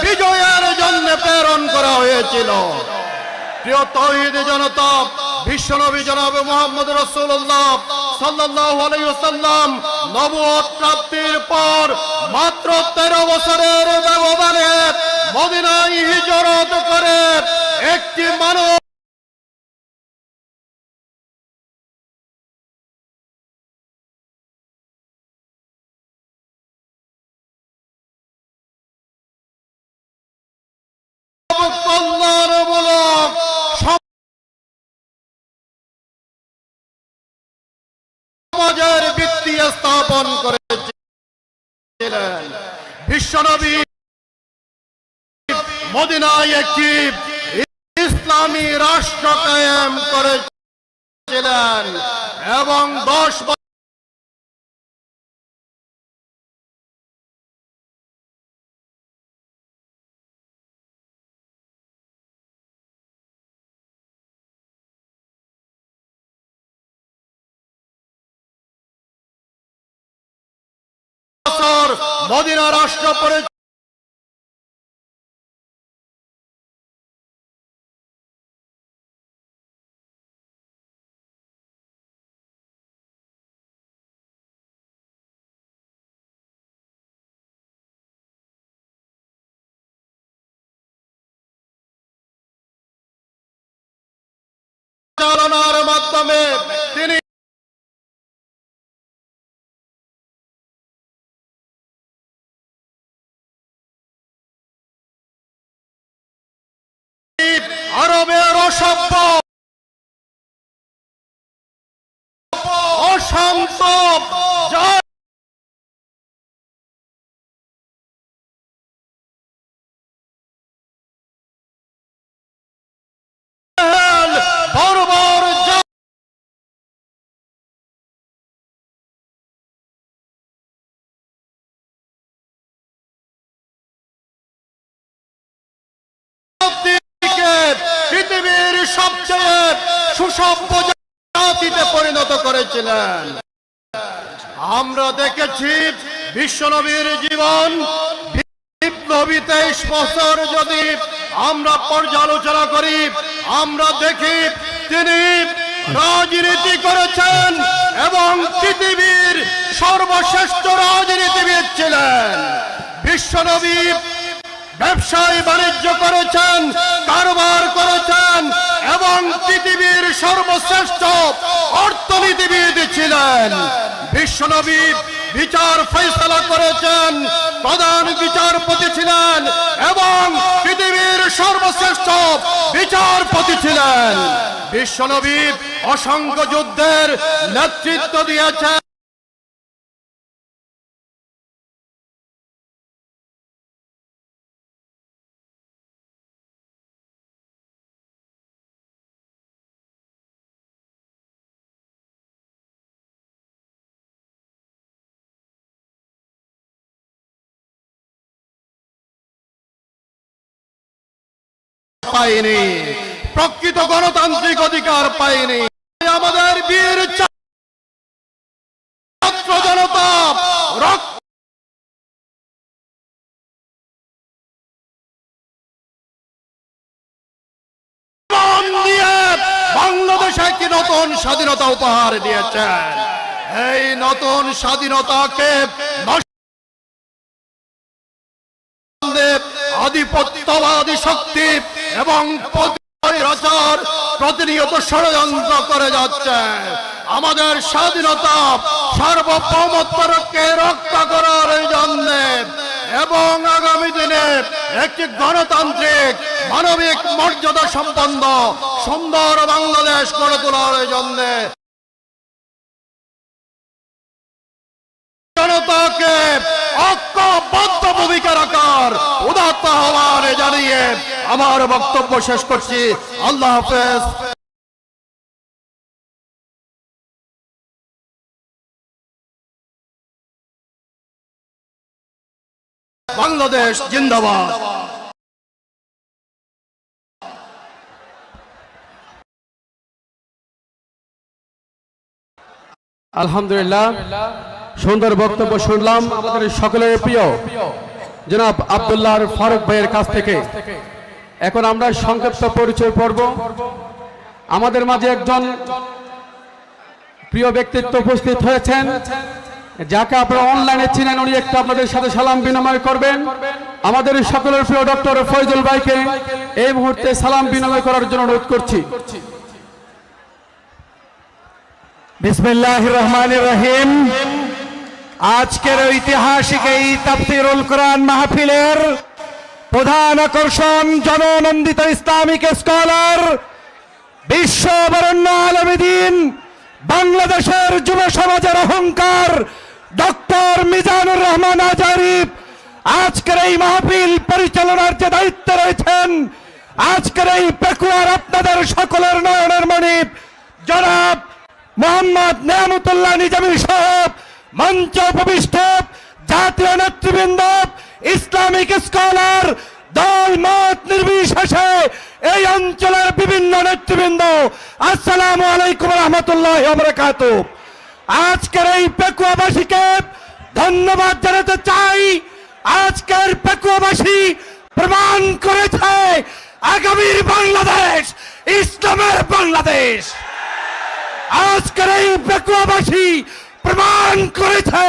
বিজয়ের জন্য প্রেরণ করা হয়েছিল। প্রিয় তাওহীদ জনতা, বিশ্বনবী জনাবে মুহাম্মদ রাসূলুল্লাহ সাল্লাল্লাহু আলাইহি ওয়াসাল্লাম নবুয়ত প্রাপ্তির পর মাত্র 13 বছরের ব্যবধানে মদিনায় হিজরত করে একটি মানব কল্যাণমূলক সমাজের ভিত্তি স্থাপন করেছিলেন। বিশ্বনবী মদিনায় একটি ইসলামী রাষ্ট্র কায়েম করেছিলেন এবং 10 বছর মদিনা রাষ্ট্র পরে চালনার মাধ্যমে তিনি আরবের অসভ্য অশান্ত পৃথিবীর সবচেয়ে সুসভ্য জাতিতে পরিণত করেছিলেন। আমরা দেখেছি বিশ্বনবীর জীবন বিপ্লবী 23 বছর যদি আমরা পর্যালোচনা করি, আমরা দেখি তিনি রাজনীতি করেছেন এবং পৃথিবীর সর্বশ্রেষ্ঠ রাজনীতিবিদ ছিলেন। বিশ্বনবী ব্যবসায় বাণিজ্য করেছেন, কারবার করেছেন এবং পৃথিবীর সর্বশ্রেষ্ঠ অর্থনীতিবিদ ছিলেন। বিশ্বনবী বিচার ফয়সালা করেছেন, প্রধান বিচারপতি ছিলেন এবং পৃথিবীর সর্বশ্রেষ্ঠ বিচারপতি ছিলেন। বিশ্বনবী অসংখ্য যুদ্ধের নেতৃত্ব দিয়েছেন। পাইনি, প্রকৃত গণতান্ত্রিক অধিকার পাইনি। আমাদের বীর ছাত্র জনতা রক্ত দিয়ে বাংলাদেশে একটি নতুন স্বাধীনতা উপহার দিয়েছেন। এই নতুন স্বাধীনতাকে আধিপত্যবাদী শক্তি এবং প্রতিনিয়ত ষড়যন্ত্র করে যাচ্ছে। আমাদের স্বাধীনতা সার্বভৌমত্বকে রক্ষা করার জন্য এবং আগামী দিনে একটি গণতান্ত্রিক মানবিক মর্যাদা সম্পন্ন সুন্দর বাংলাদেশ গড়ে তোলার জন্য জনতাকে ঐক্যবদ্ধ ভূমিকা রাখার উদাত্ত আহ্বান জানিয়ে আমার বক্তব্য শেষ করছি। আল্লাহ হাফেজ। বাংলাদেশ জিন্দাবাদ। আলহামদুলিল্লাহ, সুন্দর বক্তব্য শুনলাম আমাদের সকলের প্রিয় জনাব আব্দুল্লাহ ফারুক ভাইয়ের কাছ থেকে। এখন আমরা সংক্ষিপ্ত পরিচয় পর্ব। আমাদের মাঝে একজন প্রিয় ব্যক্তিত্ব উপস্থিত হয়েছেন, যাকে আপনারা অনলাইনে চিনেন। উনি একটু আপনাদের সাথে সালাম বিনিময় করবেন। আমাদের সকলের প্রিয় ডক্টর ফয়জুল ভাইকে এই মুহূর্তে সালাম বিনিময় করার জন্য অনুরোধ করছি। বিসমিল্লাহির রহমানির রহিম। আজকের ঐতিহাসিক এই তাফসীরুল কোরআন মাহফিলের প্রধান আকর্ষণ জননন্দিত ইসলামিক স্কলার, বিশ্ববরেণ্য আলেমদ্বীন, বাংলাদেশের যুব সমাজের অহংকার ডক্টর মিজানুর রহমান আজারিফ আজকের এই মাহফিল পরিচালনার যে দায়িত্বে রয়েছেন। আজকের এই পেকুয়ার আপনাদের সকলের নয়নের মণি জনাব মোহাম্মদ নেয়ামতুল্লাহ নিজামী সাহেব, মঞ্চ উপবিষ্ট জাতীয় নেতৃবৃন্দ, ইসলামিক স্কলার, দল মত নির্বিশেষে এই অঞ্চলের বিভিন্ন নেতৃবৃন্দ, আসসালামু আলাইকুম রহমতুল্লাহ বারাকাতুহু। আজকের এই পেকুয়াবাসীকে ধন্যবাদ জানাতে চাই। আজকের পেকুয়াবাসী প্রমাণ করেছে আগামীর বাংলাদেশ ইসলামের বাংলাদেশ। আজকের এই পেকুয়াবাসী প্রমাণ করেছে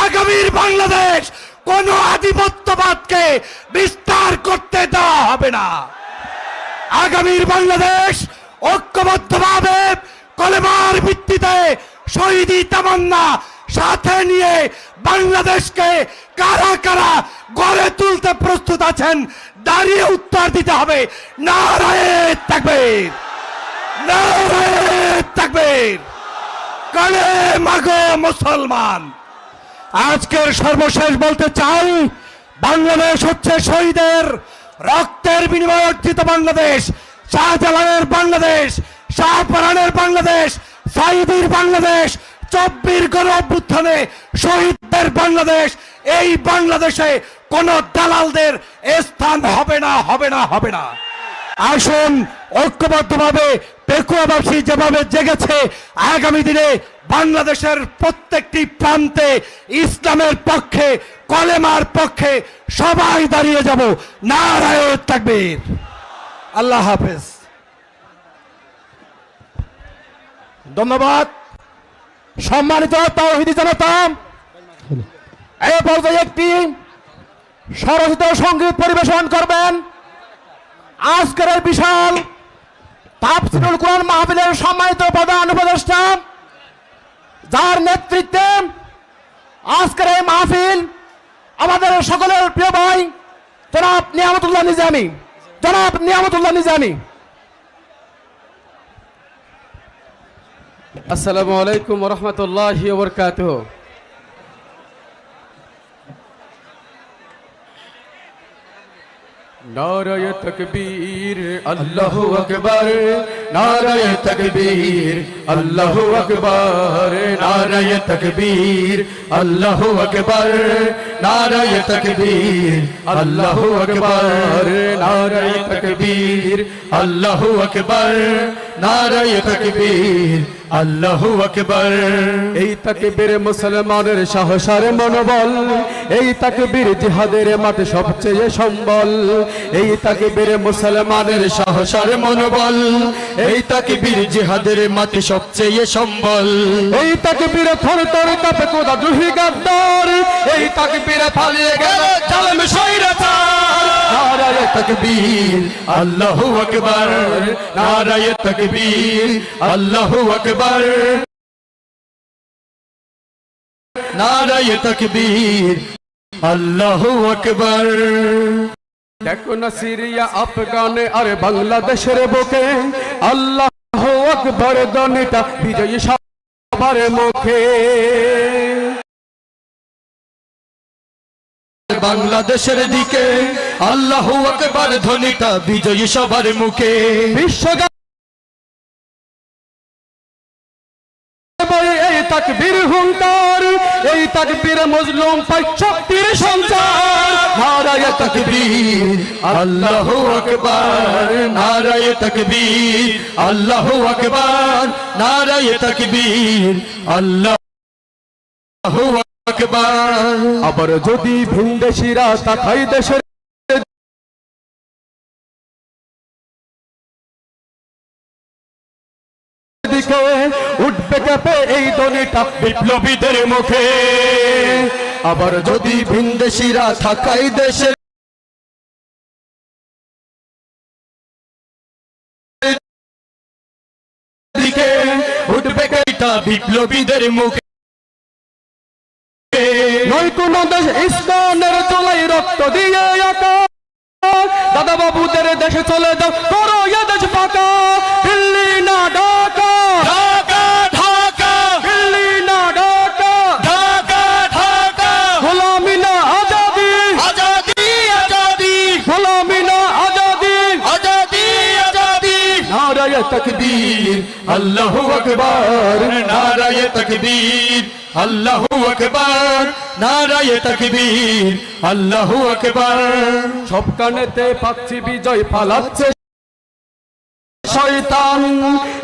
আগামীর বাংলাদেশ কোন আধিপত্যবাদকে বিস্তার করতে দেওয়া হবে না। আগামীর বাংলাদেশ ঐক্যবদ্ধভাবে কলেমার ভিত্তিতে শহীদি তামান্না সাথে নিয়ে বাংলাদেশকে কারা কারা গড়ে তুলতে প্রস্তুত আছেন, দাঁড়িয়ে উত্তর দিতে হবে নারায়ে তাকবীর, নারায়ে তাকবীর, কালেমা গো মুসলমান। আজকের সর্বশেষ বলতে চাই, বাংলাদেশ হচ্ছে শহীদের রক্তের বিনিময়ে অর্জিত বাংলাদেশ, শাহজালালের বাংলাদেশ, শাহপরানের বাংলাদেশ, সাইদির বাংলাদেশ, 24 গণ অভ্যুত্থানে শহীদদের বাংলাদেশ। এই বাংলাদেশে কোন দালালদের স্থান হবে না, হবে না, হবে না। আসুন ঐক্যবদ্ধভাবে পেকুয়াবাসী যেভাবে জেগেছে, আগামী দিনে বাংলাদেশের প্রত্যেকটি প্রান্তে ইসলামের পক্ষে, কলেমার পক্ষে সবাই দাঁড়িয়ে যাব। নারায়ে তাকবীর। আল্লাহ হাফেজ। ধন্যবাদ। সম্মানিত তাওহীদি জনতা, এই পর্যায়ে একটি স্বরচিত সঙ্গীত পরিবেশন করবেন আজকের এই বিশাল তাফসীরুল কোরআন মাহফিলের সম্মানিত প্রধান উপদেষ্টা, যার নেতৃত্বে আজকের এই মাহফিল আমাদের সকলের প্রিয় ভাই জনাব নিয়ামতুল্লাহ নিজামী। জনাব নিয়ামতুল্লাহ নিজামী। আসসালামু আলাইকুম রহমতুল্লাহি ওয়া বারাকাতুহু। নারায়ে তাকবীর, আল্লাহু আকবার, নারায়ে তাকবীর, আল্লাহু আকবার, নারায়ে তাকবীর, আল্লাহু আকবার, নারায়ে তাকবীর, আল্লাহু আকবার, নারায়ে তাকবীর, আল্লাহু আকবার, নারায়ে তাকবীর, আল্লাহু আকবার। এই তাকবীর মুসলমানের সাহসের মনোবল, এই তাকবীর জিহাদের মাঠে সবচেয়ে সম্বল। এই তাকবীর মুসলমানের সাহসের মনোবল, এই তাকবীর জিহাদের মাঠে সবচেয়ে সম্বল। এই তাকবীর থর থর কাঁপে খোদা দ্রোহী গাদ্দার, এই তাকবীর পালিয়ে গেল জালেম স্বৈরাচার। নারায়ে তাকবীর, আল্লাহু আকবার, নারায়ে তাকবীর, আল্লাহু আকবার, নারায়ে তাকবীর, আল্লাহু আকবার। দেখো না সিরিয়া, আফগানে আর বাংলাদেশের বুকে আল্লাহু আকবার ধ্বনিটা বিজয়ী সবার মুখে। বাংলাদেশের দিকে আল্লাহু আকবার ধ্বনিটা বিজয়ী সবার মুখে। বিশ্ব এই তাকবীর হুঙ্কার, এই তাকবীর মজলুম পাই শক্তির সঞ্চার। নারায়ে তাকবীর, আল্লাহু আকবার, নারায়ে তাকবীর, আল্লাহু আকবার, নারায়ে তাকবীর, আল্লাহু আকবার। আবার যদি ভিনদেশিরা তাকাই দেশের দিকে, উঠবে কেঁপে এই ধ্বনিটা বিপ্লবীদের মুখে। আবার যদি ভিনদেশিরা থাকাই দেশের দিকে, উঠবে কেটা বিপ্লবীদের মুখে। নয় কোন দেশ ইসলামের চলাই রক্ত দিয়ে আঁকা, দাদা বাবুদের দেশে চলে যাও, করো এ দেশ ফাঁকা। দিল্লি না ঢাকা, ঢাকা ঢাকা দিল্লি না ঢাকা, ঢাকা ঢাকা, গোলামি না আজাদি, আজাদি আজাদি, গোলামি না আজাদি। আজাদি আজাদি। নারায়ে তাকবীর, আল্লাহু আকবার, নারায়ে তাকবীর, আল্লাহু আকবার, নারায়ে তাকবীর, আল্লাহু আকবার। সব কানেতে পাচ্ছি বিজয়, পালাচ্ছে শয়তান,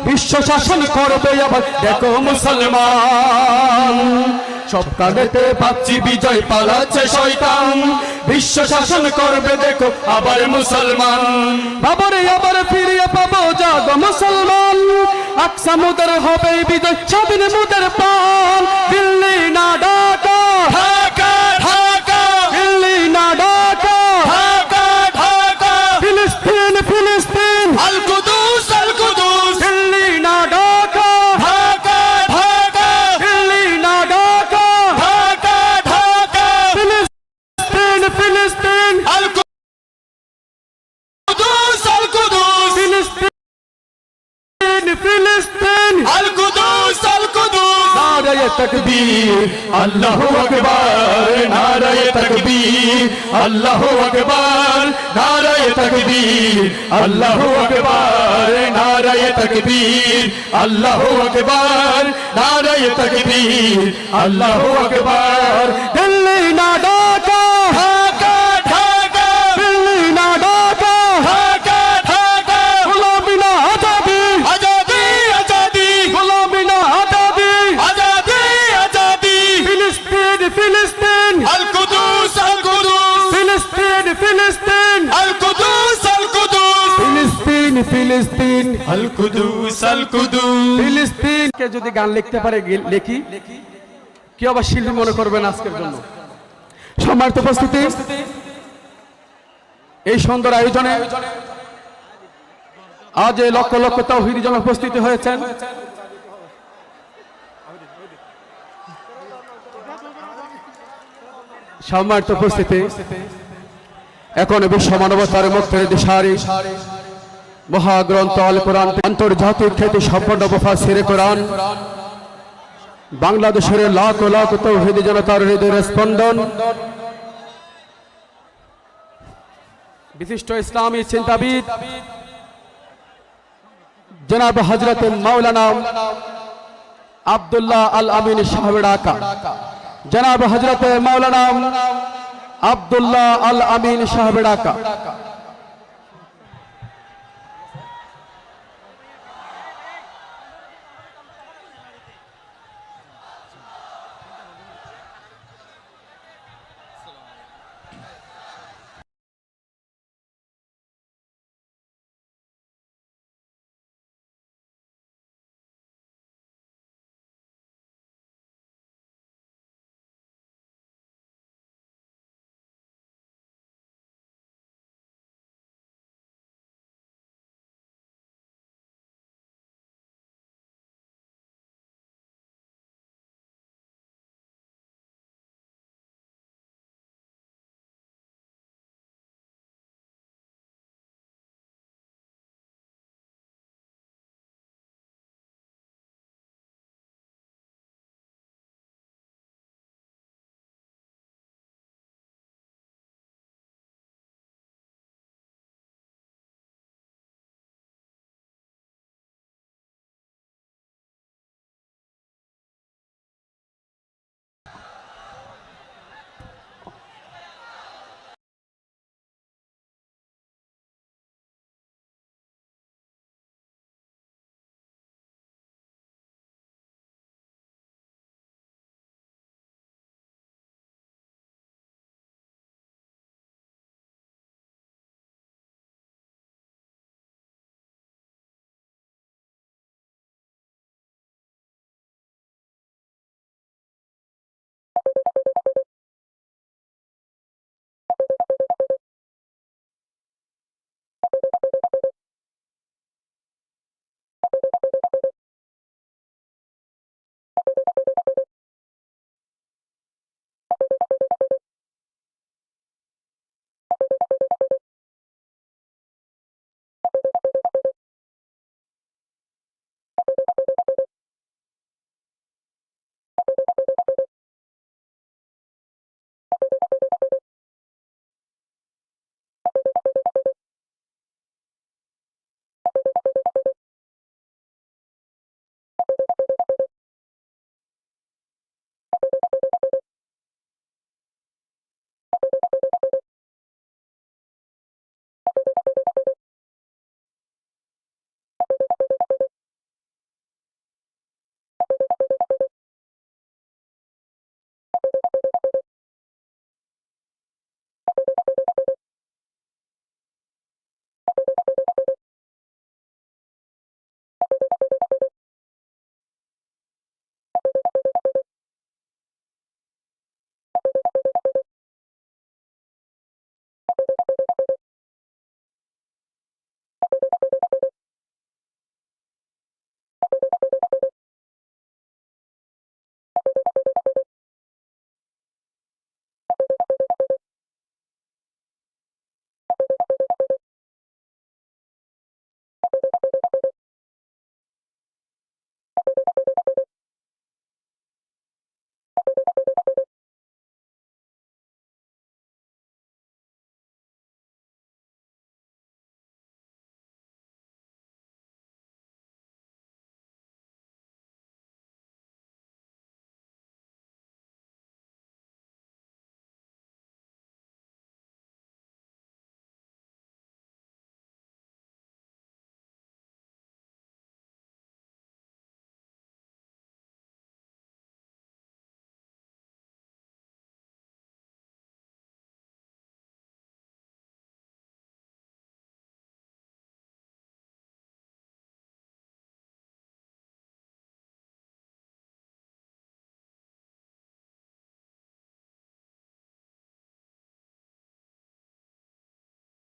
বিশ্ব শাসন করবে আবার দেখো মুসলমান। সব কানেতে পাচ্ছি বিজয়, পালাচ্ছে শয়তান, বিশ্ব শাসন করবে দেখো আবার মুসলমান। বাবারে আবার ফিরিয়ে পাবো জাগো মুসলমান, আকসা মুদের হবে বিজয়, স্বাধীন মুদের প্রাণ। দিল্লি না ঢাকা, ঢাকা ঢাকা, দিল্লি না ঢাকা, ঢাকা ঢাকা, ফিলিস্তিন ফিলিস্তিন, আল কুদুস আল কুদুস, দিল্লি না ঢাকা, ঢাকা ঢাকা, দিল্লি না ঢাকা, ঢাকা ঢাকা, ফিলিস্তিন ফিলিস্তিন, আল কুদুস আল কুদুস, ফিলিস্তিন ফিলিস্তিন। আল কুদুস আল কুদুস। নারায়ে তাকবীর, আল্লাহু আকবার, নারায়ে তাকবীর, আল্লাহু আকবার, নারায়ে তাকবীর, আল্লাহু আকবার, নারায়ে তাকবীর, আল্লাহু আকবার, নারায়ে তাকবীর, আল্লাহু আকবার। দিল্লি না ঢাকা, ঢাকা ঢাকা, দিল্লি না ঢাকা, ঢাকা ঢাকা, গোলামি না আজাদি, আজাদি আজাদি, গোলামি না আজাদি। আজাদি আজাদি, ফিলিস্তিন ফিলিস্তিন, আল কুদুস আল কুদুস, ফিলিস্তিন ফিলিস্তিন, আল কুদুস আল কুদুস, ফিলিস্তিন ফিলিস্তিন, আল কুদুস আল কুদুস। ফিলিস্তিনকে যদি গান লিখতে পারে লিখি, কেউ আবার শিল্পী মনে করবেন আজকের জন্য। সম্মানিত উপস্থিতি, এই সুন্দর আয়োজনে আজ এই লক্ষ লক্ষ তাওহীদি জন উপস্থিত হয়েছেন। সম্মানিত উপস্থিতি, এখন বিশ্ব মানবতার মুক্তির দিশারি মহাগ্রন্থ আল কোরআন, আন্তর্জাতিক খ্যাতি সম্পন্ন মুফাসসিরে কোরআন, বাংলাদেশের লাখ লাখ তাওহীদি জনতার হৃদয়ের স্পন্দন, বিশিষ্ট ইসলামী চিন্তাবিদ জনাব হযরত মাওলানা আব্দুল্লাহ আল আমিন সাহেব ঢাকা, জনাব হযরত মাওলানা আব্দুল্লাহ আল আমিন সাহেব ঢাকা।